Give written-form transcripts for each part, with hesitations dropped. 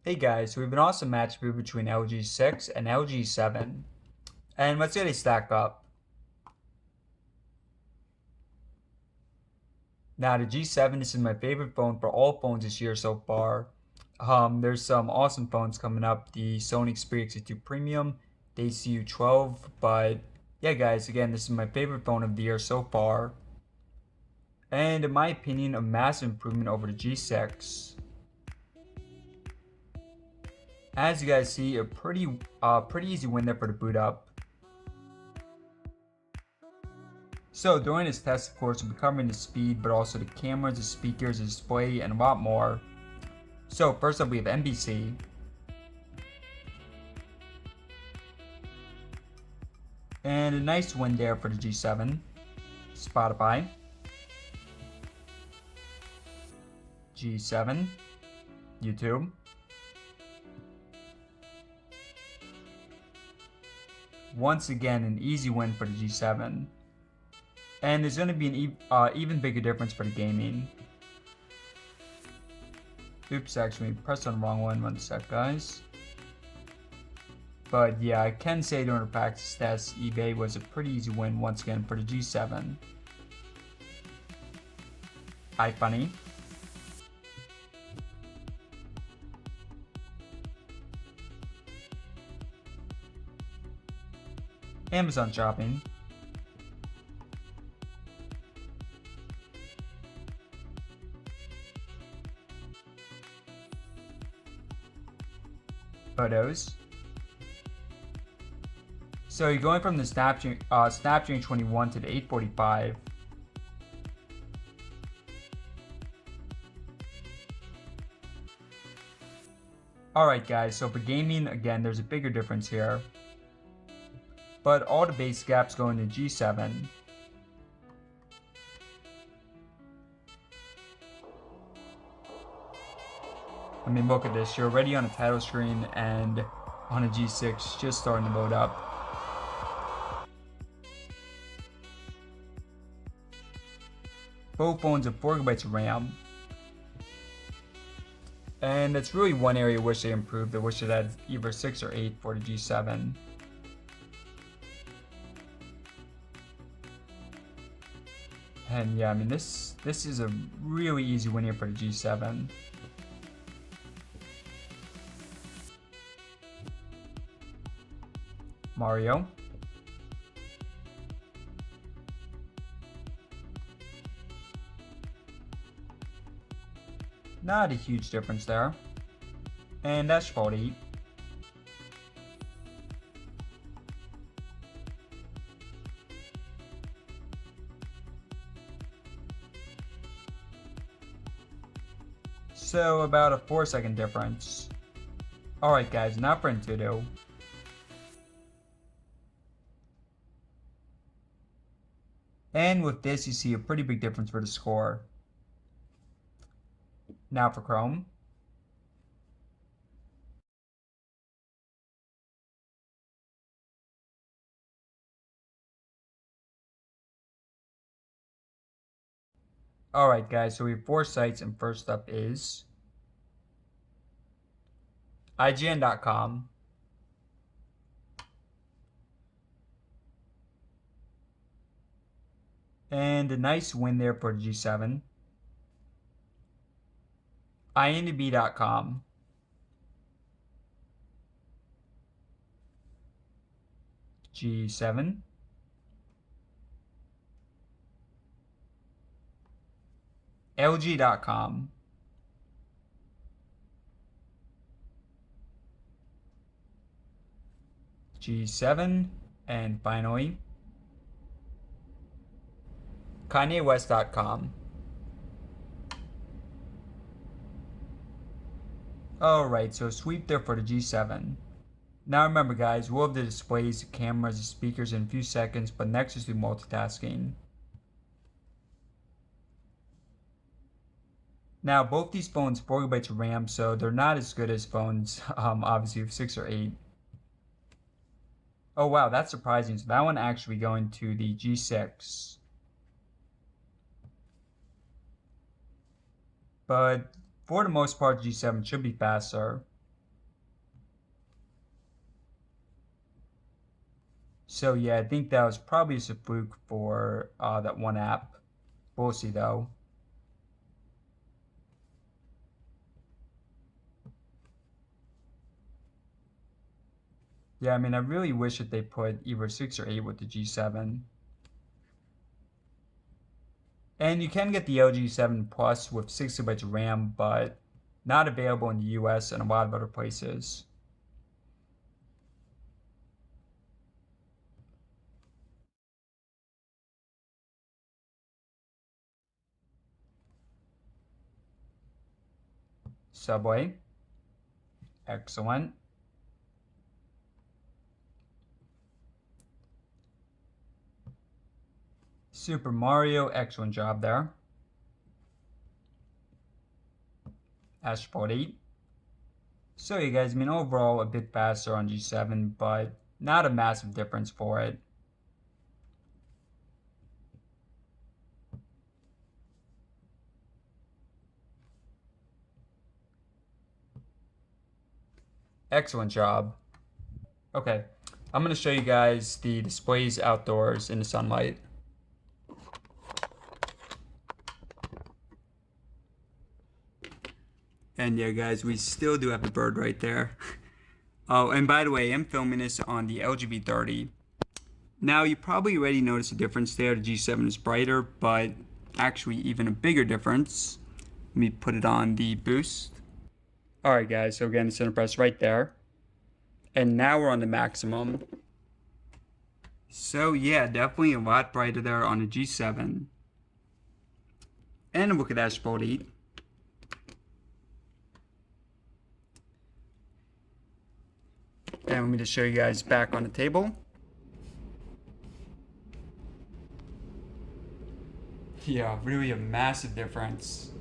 Hey guys, so we have an awesome match between LG 6 and LG 7. And let's see how they stack up. Now the G7, this is my favorite phone for all phones this year so far. There's some awesome phones coming up. The Sony Xperia X2 Premium, the ACU 12. But yeah guys, again, this is my favorite phone of the year so far. And in my opinion, a massive improvement over the G6. As you guys see, a pretty easy win there for the boot up. So during this test, of course, we'll be covering the speed, but also the cameras, the speakers, the display, and a lot more. So first up, we have NBC. And a nice win there for the G7. Spotify. G7. YouTube. Once again, an easy win for the G7. And there's going to be an even bigger difference for the gaming. Oops, actually, pressed on the wrong one. 1 sec, guys. But yeah, I can say during the practice test, eBay was a pretty easy win once again for the G7. iFunny. Amazon shopping. Photos. So you're going from the Snapdragon 21 to the 845. Alright guys, so for gaming, again, there's a bigger difference here. But all the basic apps go into G7. I mean, look at this. You're already on a title screen and on a G6 just starting to load up. Both phones have 4GB of RAM. And that's really one area I wish they improved. I wish it had either 6 or 8 for the G7. And yeah, I mean, this is a really easy win here for the G7. Mario. Not a huge difference there. And that's 40. So about a 4-second difference. Alright guys, now for Intuitive. And with this, you see a pretty big difference for the score. Now for Chrome. Alright guys, so we have 4 sites, and first up is IGN.com. And a nice win there for G7. IMDb.com. G7. LG.com. G7. And finally, KanyeWest.com. Alright, so sweep there for the G7. Now remember guys, we'll have the displays, the cameras, the speakers in a few seconds, but next is the multitasking. Now both these phones 4GB of RAM, so they're not as good as phones obviously with 6 or 8. Oh wow, that's surprising. So that one actually going to the G6. But for the most part, G7 should be faster. So yeah, I think that was probably just a fluke for that one app. We'll see though. Yeah, I mean, I really wish that they put either 6 or 8 with the G7. And you can get the LG 7 Plus with 6 GB of RAM, but not available in the US and a lot of other places. Subway, excellent. Super Mario, excellent job there. Asphalt 8. So you guys, I mean, overall a bit faster on G7, but not a massive difference for it. Excellent job. Okay, I'm going to show you guys the displays outdoors in the sunlight. And yeah, guys, we still do have the bird right there. Oh, and by the way, I'm filming this on the LG V30. Now, you probably already noticed a difference there. The G7 is brighter, but actually even a bigger difference. Let me put it on the boost. Alright guys, so again, the center press right there. And now we're on the maximum. So yeah, definitely a lot brighter there on the G7. And look at Asphalt 8. And let me just show you guys back on the table. Yeah, really a massive difference.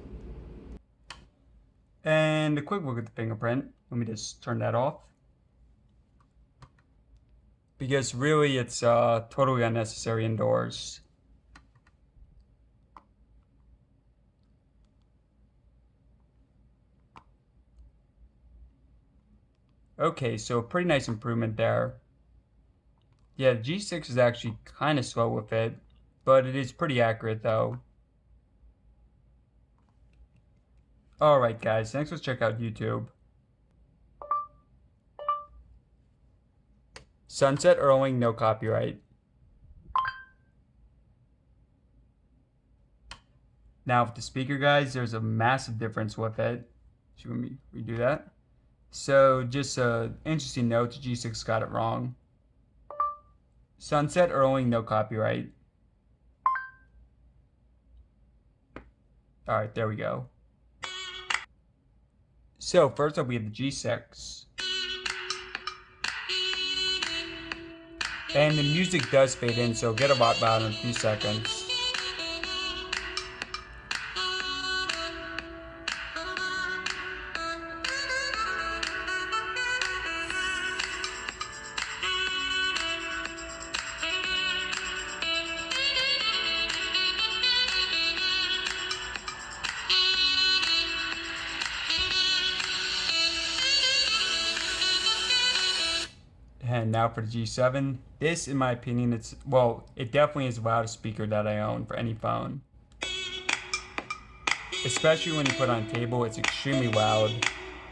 And a quick look at the fingerprint. Let me just turn that off. Because really it's totally unnecessary indoors. Okay, so a pretty nice improvement there. Yeah, the G6 is actually kind of slow with it, but it is pretty accurate though. Alright guys, thanks for checking out YouTube. Sunset Earling, no copyright. Now with the speaker guys, there's a massive difference with it. Should we redo that? So just an interesting note, the G6 got it wrong. Sunset Earling, no copyright. Alright, there we go. So first up we have the G6. And the music does fade in, so get a lot louder in a few seconds. And now for the G7. This, in my opinion, it definitely is the loudest speaker that I own for any phone. Especially when you put it on a table, it's extremely loud.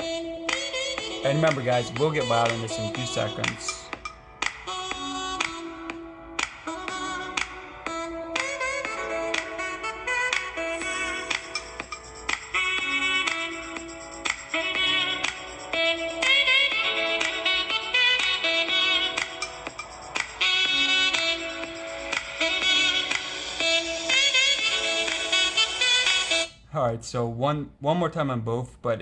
And remember guys, we'll get louder in this in a few seconds. Alright, so one more time on both, but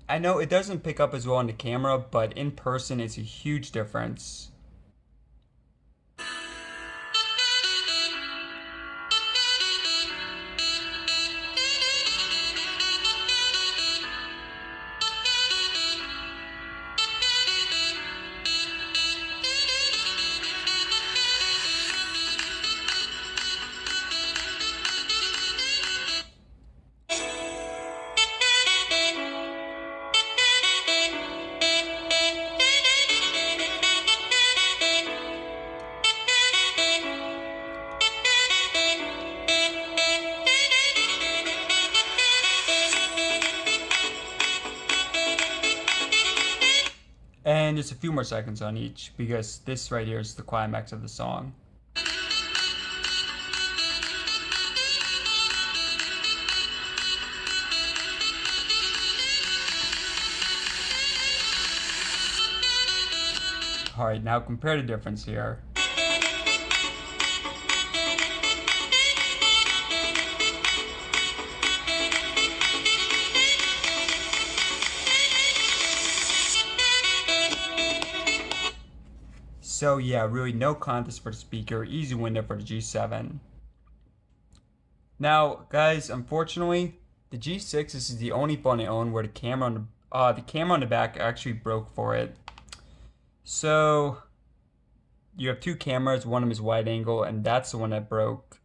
I know it doesn't pick up as well on the camera, but in person it's a huge difference. And just a few more seconds on each because this right here is the climax of the song. Alright, now compare the difference here. So yeah, really no contest for the speaker, easy winner for the G7. Now, guys, unfortunately, the G6 is the only phone I own where the camera on the back actually broke for it. So you have two cameras, one of them is wide angle, and that's the one that broke.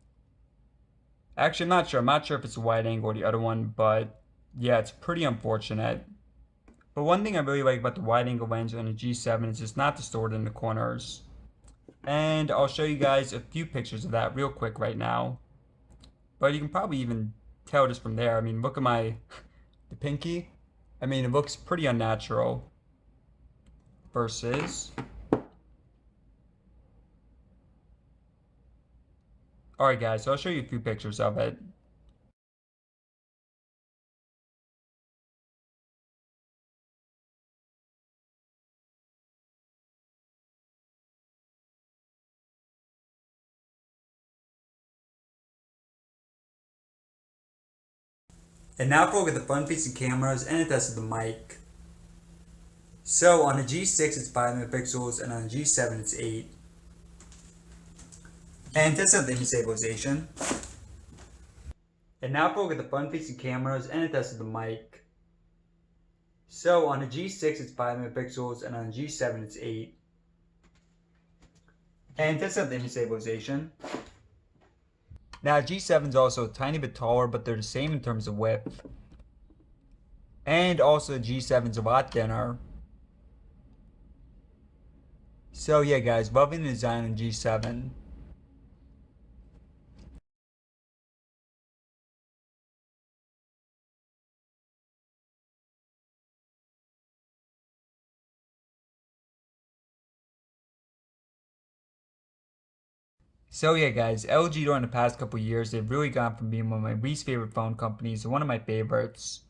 Actually, I'm not sure. I'm not sure if it's a wide angle or the other one, but yeah, it's pretty unfortunate. But one thing I really like about the wide angle lens on the G7 is it's not distorted in the corners. And I'll show you guys a few pictures of that real quick right now. But you can probably even tell just from there. I mean, look at the pinky. I mean, it looks pretty unnatural versus. Alright guys, so I'll show you a few pictures of it. And now for a look at the front-facing cameras and a test of the mic. So on the G6 it's 5 megapixels and on the G7 it's 8. And test of the image stabilization. And now for a look at the front-facing cameras and a test of the mic. So on the G6 it's 5 megapixels and on the G7 it's 8. And test of the image stabilization. Now G7 is also a tiny bit taller, but they're the same in terms of width. And also G7 is a lot thinner. So yeah guys, loving the design on G7. So yeah guys, LG during the past couple years, they've really gone from being one of my least favorite phone companies to one of my favorites.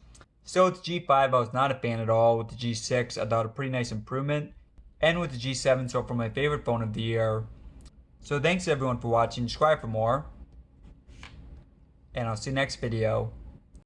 So with the G5 I was not a fan at all, with the G6 I thought a pretty nice improvement, and with the G7 so far my favorite phone of the year. So thanks everyone for watching, subscribe for more, and I'll see you next video.